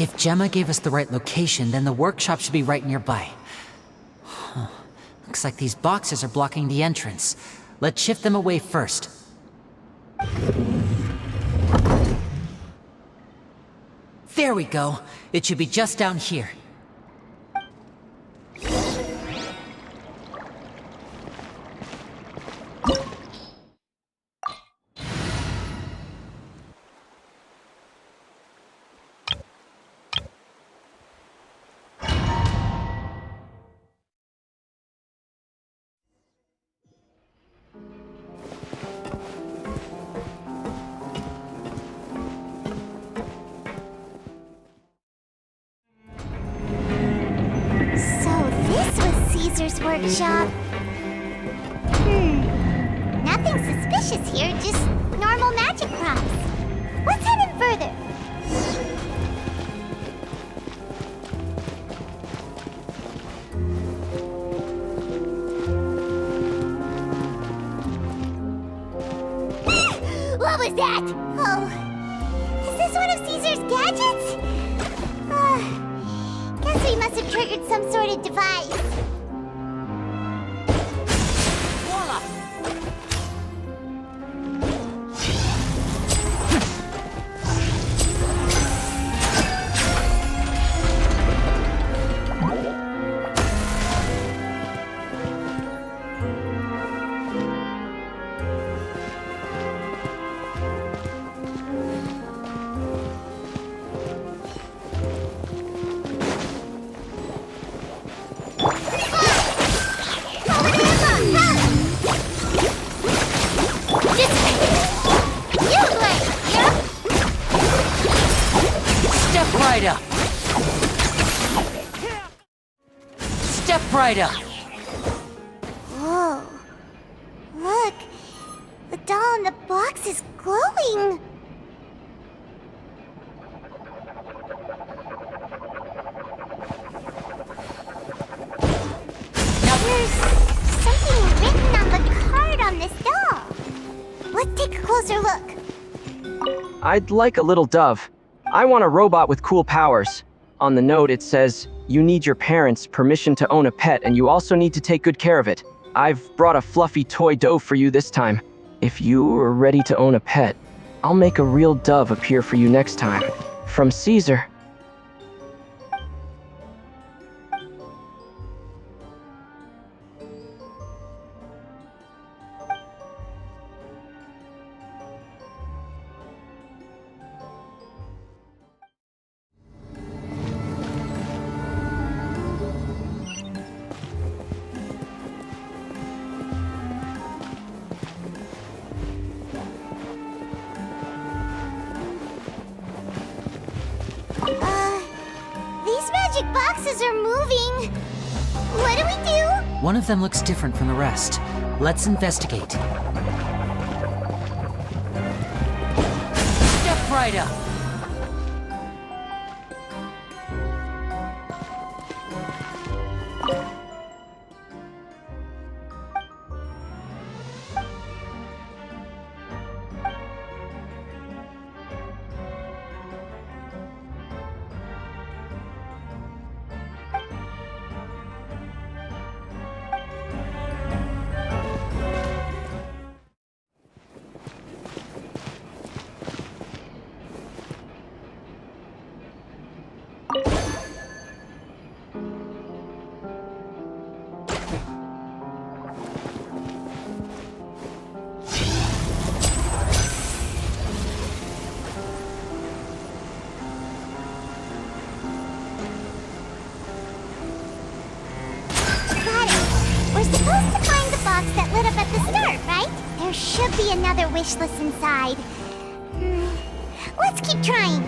If Gemma gave us the right location, then the workshop should be right nearby. Huh. Looks like these boxes are blocking the entrance. Let's shift them away first. There we go. It should be just down here. Cesar's workshop. Nothing suspicious here, just normal magic props. Let's head in further. What was that? Oh, is this one of Cesar's gadgets? Guess we must have triggered some sort of device. Step right up! Whoa. Look. The doll in the box is glowing. There's something written on the card on this doll. Let's take a closer look. I'd like a little dove. I want a robot with cool powers. On the note, it says, you need your parents' permission to own a pet, and you also need to take good care of it. I've brought a fluffy toy dove for you this time. If you are ready to own a pet, I'll make a real dove appear for you next time. From Cesar. These magic boxes are moving. What do we do? One of them looks different from the rest. Let's investigate. Step right up. We're supposed to find the box that lit up at the start, right? There should be another wish list inside. Let's keep trying.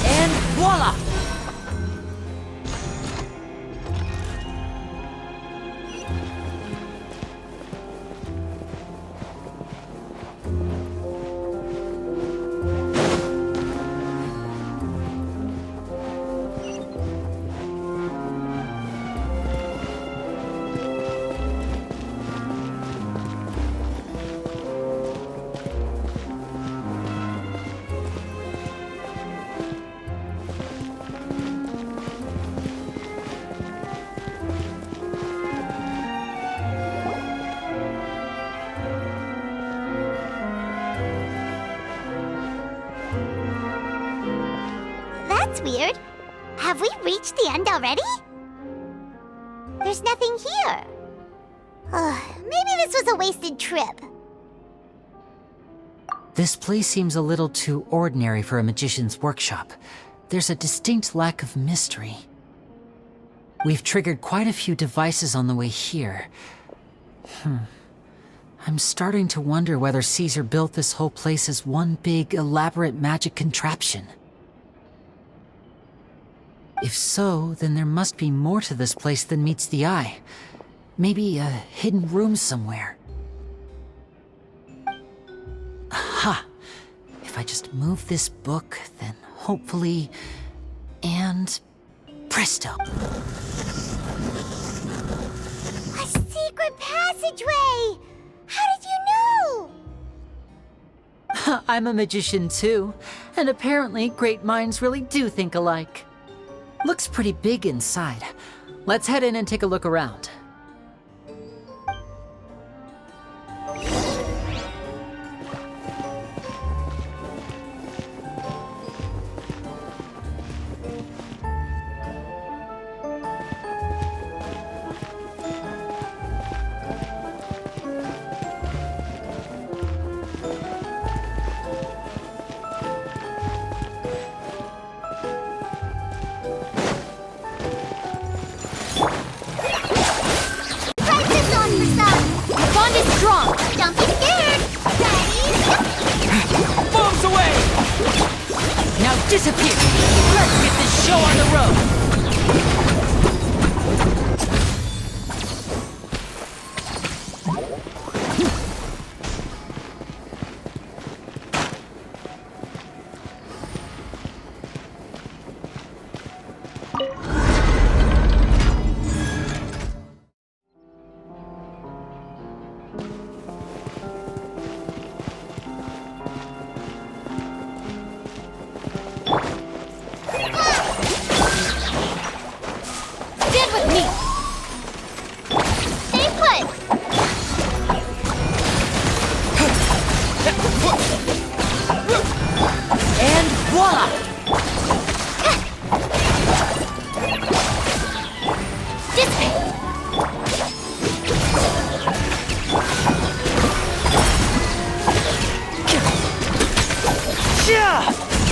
And voila! That's weird. Have we reached the end already? There's nothing here. Maybe this was a wasted trip. This place seems a little too ordinary for a magician's workshop. There's a distinct lack of mystery. We've triggered quite a few devices on the way here. I'm starting to wonder whether Cesar built this whole place as one big, elaborate magic contraption. If so, then there must be more to this place than meets the eye. Maybe a hidden room somewhere. Aha! If I just move this book, then hopefully... and... presto! A secret passageway! How did you know? I'm a magician too, and apparently great minds really do think alike. Looks pretty big inside. Let's head in and take a look around. Don't be scared! Ready? Bombs away! Now disappear! Let's get this show on the road!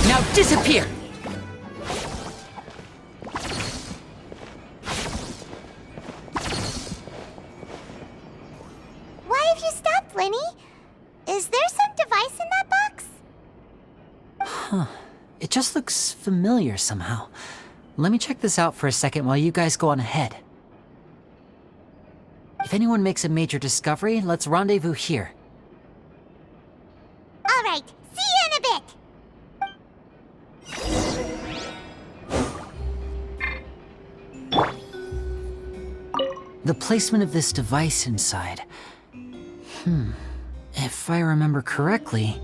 Now disappear! Why have you stopped, Lenny? Is there some device in that box? Huh. It just looks familiar somehow. Let me check this out for a second while you guys go on ahead. If anyone makes a major discovery, let's rendezvous here. All right, see you in a bit! The placement of this device inside. If I remember correctly...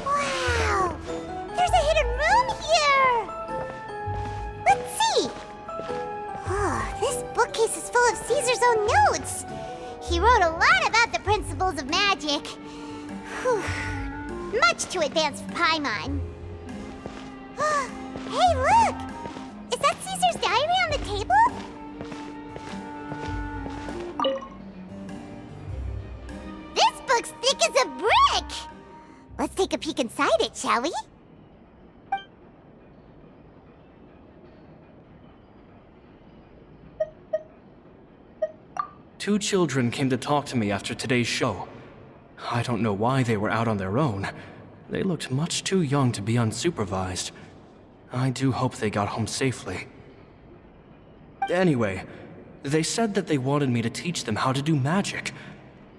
Wow! There's a hidden room here! Let's see! Oh, this bookcase is full of Caesar's own notes! He wrote a lot about the principles of magic. Whew. Much too advanced for Paimon. Hey, look! Is that Caesar's diary on the table? This book's thick as a brick! Let's take a peek inside it, shall we? 2 children came to talk to me after today's show. I don't know why they were out on their own. They looked much too young to be unsupervised. I do hope they got home safely. Anyway, they said that they wanted me to teach them how to do magic.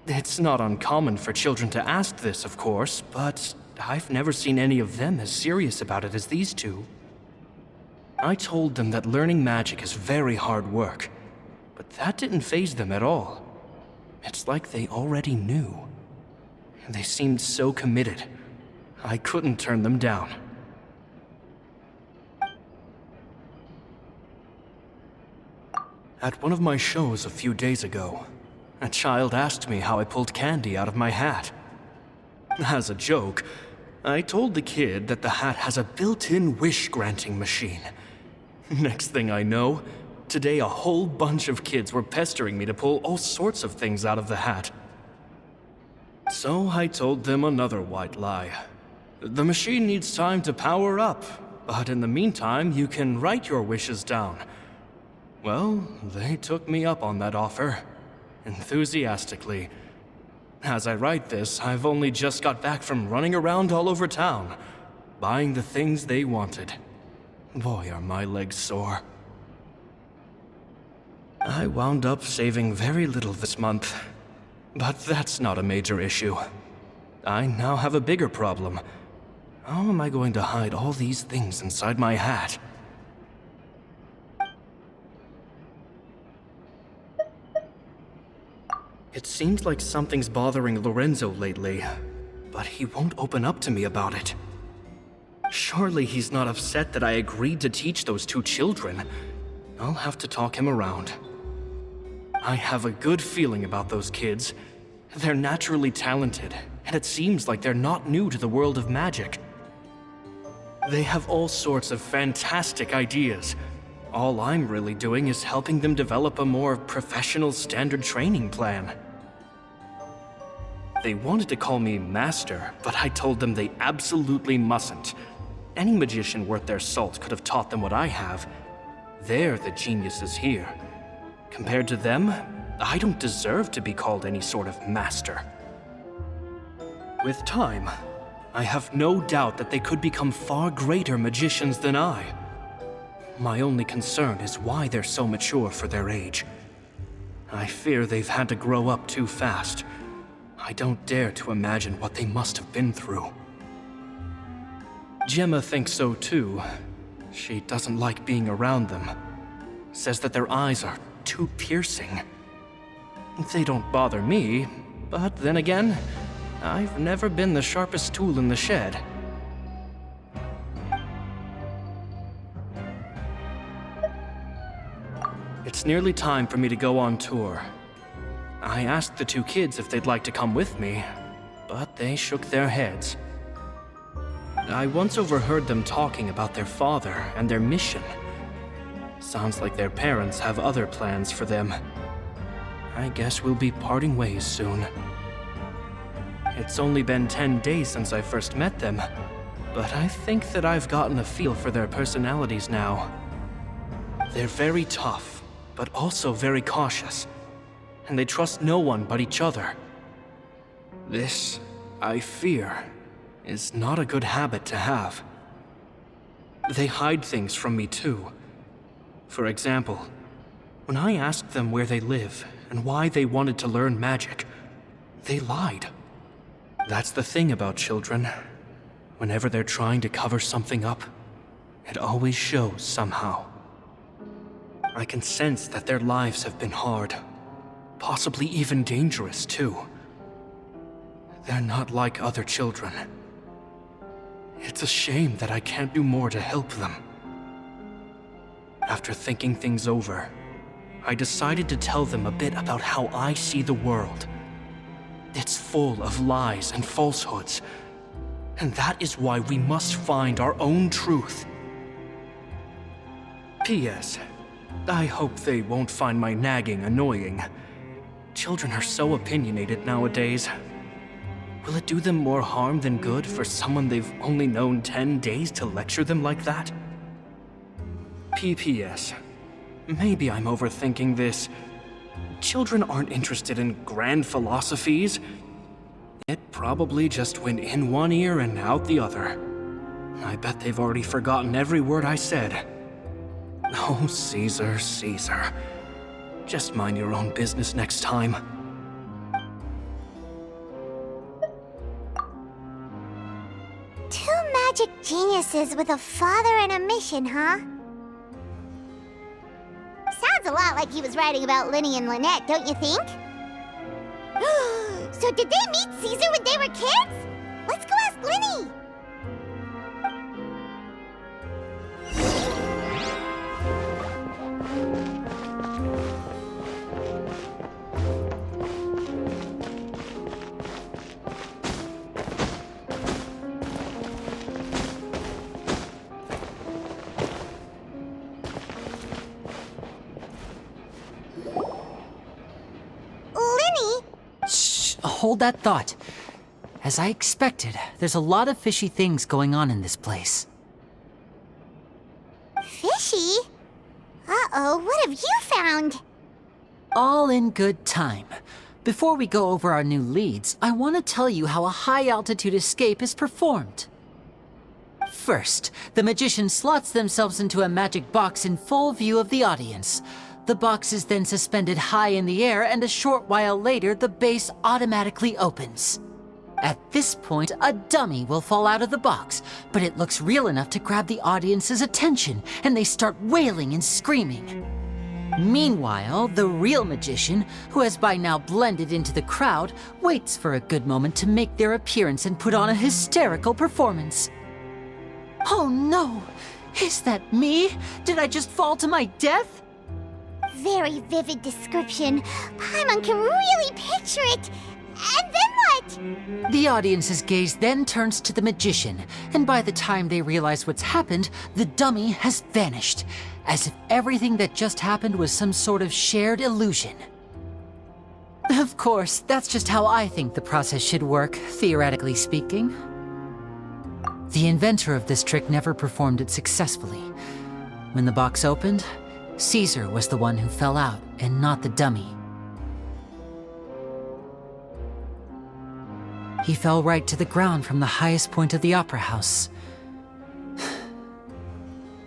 It's not uncommon for children to ask this, of course, but I've never seen any of them as serious about it as these 2. I told them that learning magic is very hard work, but that didn't faze them at all. It's like they already knew. They seemed so committed. I couldn't turn them down. At one of my shows a few days ago, a child asked me how I pulled candy out of my hat. As a joke, I told the kid that the hat has a built-in wish-granting machine. Next thing I know, today a whole bunch of kids were pestering me to pull all sorts of things out of the hat. So I told them another white lie. The machine needs time to power up, but in the meantime, you can write your wishes down. Well, they took me up on that offer, enthusiastically. As I write this, I've only just got back from running around all over town, buying the things they wanted. Boy, are my legs sore. I wound up saving very little this month, but that's not a major issue. I now have a bigger problem. How am I going to hide all these things inside my hat? It seems like something's bothering Lorenzo lately, but he won't open up to me about it. Surely he's not upset that I agreed to teach those 2 children. I'll have to talk him around. I have a good feeling about those kids. They're naturally talented, and it seems like they're not new to the world of magic. They have all sorts of fantastic ideas. All I'm really doing is helping them develop a more professional standard training plan. They wanted to call me Master, but I told them they absolutely mustn't. Any magician worth their salt could have taught them what I have. They're the geniuses here. Compared to them, I don't deserve to be called any sort of master. With time, I have no doubt that they could become far greater magicians than I. My only concern is why they're so mature for their age. I fear they've had to grow up too fast. I don't dare to imagine what they must have been through. Gemma thinks so too. She doesn't like being around them. Says that their eyes are too piercing. They don't bother me, but then again, I've never been the sharpest tool in the shed. It's nearly time for me to go on tour. I asked the 2 kids if they'd like to come with me, but they shook their heads. I once overheard them talking about their father and their mission. Sounds like their parents have other plans for them. I guess we'll be parting ways soon. It's only been 10 days since I first met them, but I think that I've gotten a feel for their personalities now. They're very tough, but also very cautious, and they trust no one but each other. This, I fear, is not a good habit to have. They hide things from me too. For example, when I asked them where they live and why they wanted to learn magic, they lied. That's the thing about children. Whenever they're trying to cover something up, it always shows somehow. I can sense that their lives have been hard, possibly even dangerous too. They're not like other children. It's a shame that I can't do more to help them. After thinking things over, I decided to tell them a bit about how I see the world. It's full of lies and falsehoods, and that is why we must find our own truth. P.S. I hope they won't find my nagging annoying. Children are so opinionated nowadays. Will it do them more harm than good for someone they've only known 10 days to lecture them like that? P.P.S. Maybe I'm overthinking this, Children aren't interested in grand philosophies. It probably just went in one ear and out the other. I bet they've already forgotten every word I said. Oh, Cesar, Cesar. Just mind your own business next time. Two magic geniuses with a father and a mission, huh? Sounds a lot like he was writing about Linny and Lynette, don't you think? So did they meet Cesar when they were kids? Let's go ask Linny! Hold that thought. As I expected, there's a lot of fishy things going on in this place. Fishy? Uh-oh, what have you found? All in good time. Before we go over our new leads, I want to tell you how a high-altitude escape is performed. First, the magician slots themselves into a magic box in full view of the audience. The box is then suspended high in the air, and a short while later, the base automatically opens. At this point, a dummy will fall out of the box, but it looks real enough to grab the audience's attention, and they start wailing and screaming. Meanwhile, the real magician, who has by now blended into the crowd, waits for a good moment to make their appearance and put on a hysterical performance. Oh no! Is that me? Did I just fall to my death? Very vivid description. Paimon can really picture it. And then what? The audience's gaze then turns to the magician, and by the time they realize what's happened, the dummy has vanished, as if everything that just happened was some sort of shared illusion. Of course, that's just how I think the process should work, theoretically speaking. The inventor of this trick never performed it successfully. When the box opened, Cesar was the one who fell out, and not the dummy. He fell right to the ground from the highest point of the opera house.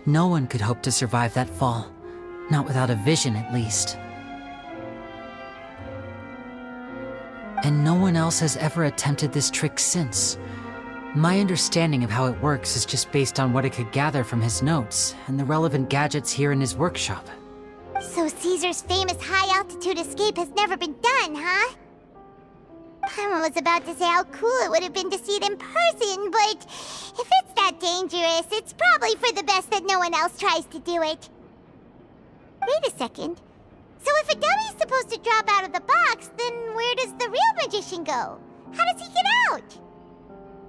No one could hope to survive that fall, not without a vision at least. And no one else has ever attempted this trick since. My understanding of how it works is just based on what I could gather from his notes and the relevant gadgets here in his workshop. So Cesar's famous high-altitude escape has never been done, huh? Paimon was about to say how cool it would have been to see it in person, but if it's that dangerous, it's probably for the best that no one else tries to do it. Wait a second. So if a dummy's supposed to drop out of the box, then where does the real magician go? How does he get out?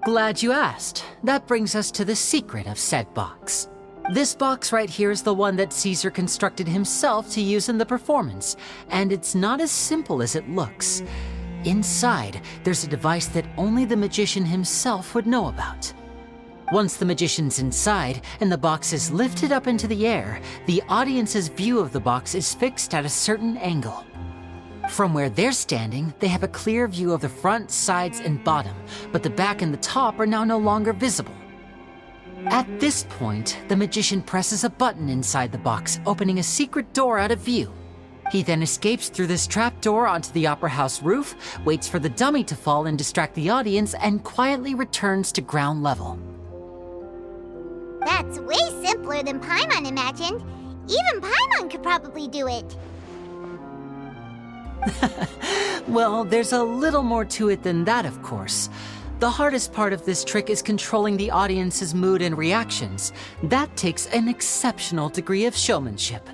Glad you asked. That brings us to the secret of said box. This box right here is the one that Cesar constructed himself to use in the performance, and it's not as simple as it looks. Inside, there's a device that only the magician himself would know about. Once the magician's inside and the box is lifted up into the air, the audience's view of the box is fixed at a certain angle. From where they're standing, they have a clear view of the front, sides, and bottom, but the back and the top are now no longer visible. At this point, the magician presses a button inside the box, opening a secret door out of view. He then escapes through this trapdoor onto the opera house roof, waits for the dummy to fall and distract the audience, and quietly returns to ground level. That's way simpler than Paimon imagined. Even Paimon could probably do it. Well, there's a little more to it than that, of course. The hardest part of this trick is controlling the audience's mood and reactions. That takes an exceptional degree of showmanship.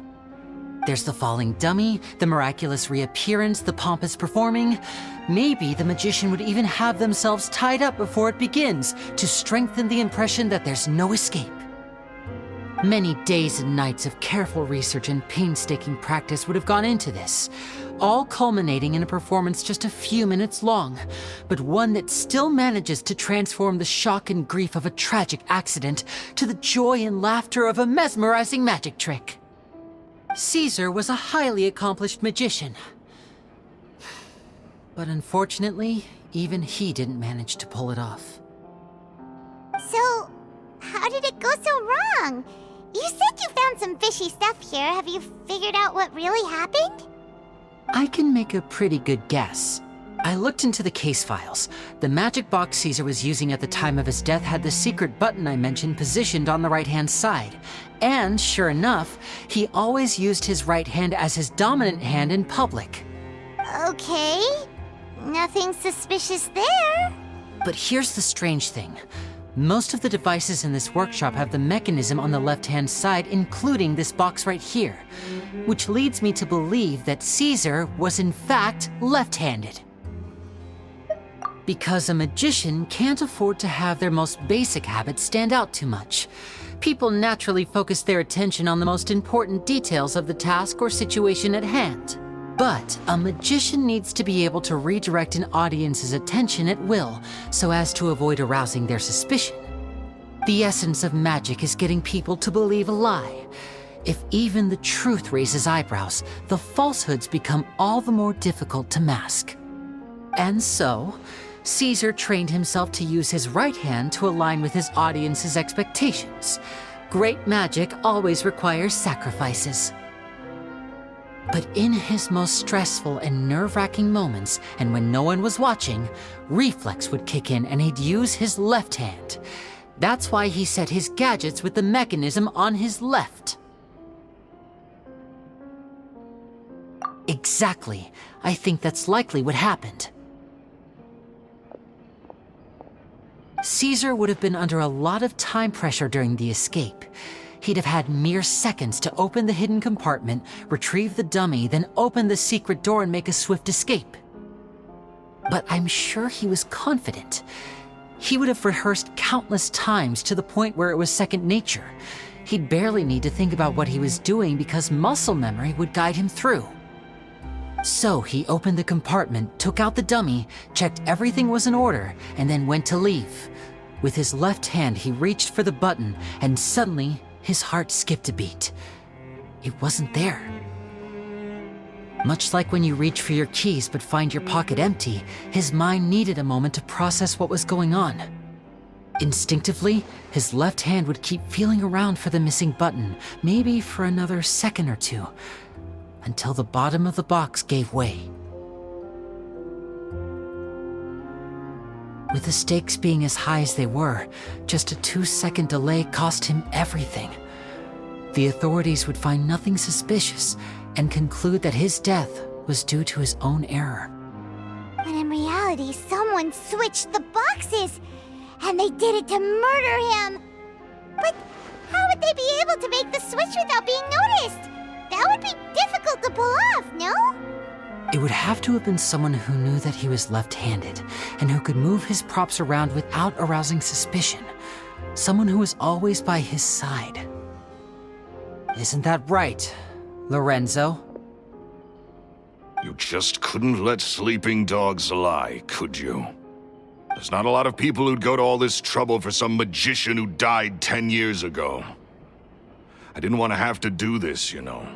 There's the falling dummy, the miraculous reappearance, the pompous performing. Maybe the magician would even have themselves tied up before it begins to strengthen the impression that there's no escape. Many days and nights of careful research and painstaking practice would have gone into this, all culminating in a performance just a few minutes long, but one that still manages to transform the shock and grief of a tragic accident to the joy and laughter of a mesmerizing magic trick. Cesar was a highly accomplished magician, But unfortunately, even he didn't manage to pull it off. So, how did it go so wrong? You said you found some fishy stuff here. Have you figured out what really happened? I can make a pretty good guess. I looked into the case files. The magic box Cesar was using at the time of his death had the secret button I mentioned positioned on the right-hand side. And sure enough, he always used his right hand as his dominant hand in public. Okay. Nothing suspicious there. But here's the strange thing. Most of the devices in this workshop have the mechanism on the left-hand side, including this box right here, which leads me to believe that Cesar was in fact left-handed. Because a magician can't afford to have their most basic habits stand out too much. People naturally focus their attention on the most important details of the task or situation at hand. But a magician needs to be able to redirect an audience's attention at will, so as to avoid arousing their suspicion. The essence of magic is getting people to believe a lie. If even the truth raises eyebrows, the falsehoods become all the more difficult to mask. And so, Cesar trained himself to use his right hand to align with his audience's expectations. Great magic always requires sacrifices. But in his most stressful and nerve-wracking moments, and when no one was watching, reflex would kick in and he'd use his left hand. That's why he set his gadgets with the mechanism on his left. Exactly. I think that's likely what happened. Cesar would have been under a lot of time pressure during the escape. He'd have had mere seconds to open the hidden compartment, retrieve the dummy, then open the secret door and make a swift escape. But I'm sure he was confident. He would have rehearsed countless times to the point where it was second nature. He'd barely need to think about what he was doing because muscle memory would guide him through. So he opened the compartment, took out the dummy, checked everything was in order, and then went to leave. With his left hand, he reached for the button, and suddenly, his heart skipped a beat. It wasn't there. Much like when you reach for your keys but find your pocket empty, his mind needed a moment to process what was going on. Instinctively, his left hand would keep feeling around for the missing button, maybe for another second or two, until the bottom of the box gave way. With the stakes being as high as they were, just a 2-second delay cost him everything. The authorities would find nothing suspicious and conclude that his death was due to his own error. When in reality, someone switched the boxes, and they did it to murder him. But how would they be able to make the switch without being noticed? That would be difficult to pull off, no? It would have to have been someone who knew that he was left-handed and who could move his props around without arousing suspicion. Someone who was always by his side. Isn't that right, Lorenzo? You just couldn't let sleeping dogs lie, could you? There's not a lot of people who'd go to all this trouble for some magician who died 10 years ago. I didn't want to have to do this, you know.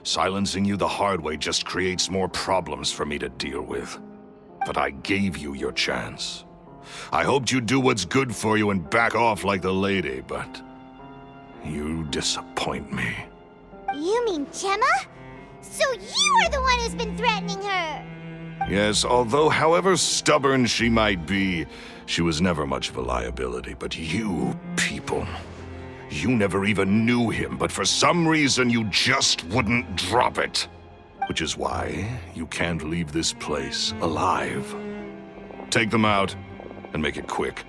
Silencing you the hard way just creates more problems for me to deal with. But I gave you your chance. I hoped you'd do what's good for you and back off like the lady, but you disappoint me. You mean Gemma? So you are the one who's been threatening her! Yes, although however stubborn she might be, she was never much of a liability. But you people, you never even knew him, but for some reason you just wouldn't drop it. Which is why you can't leave this place alive. Take them out, and make it quick.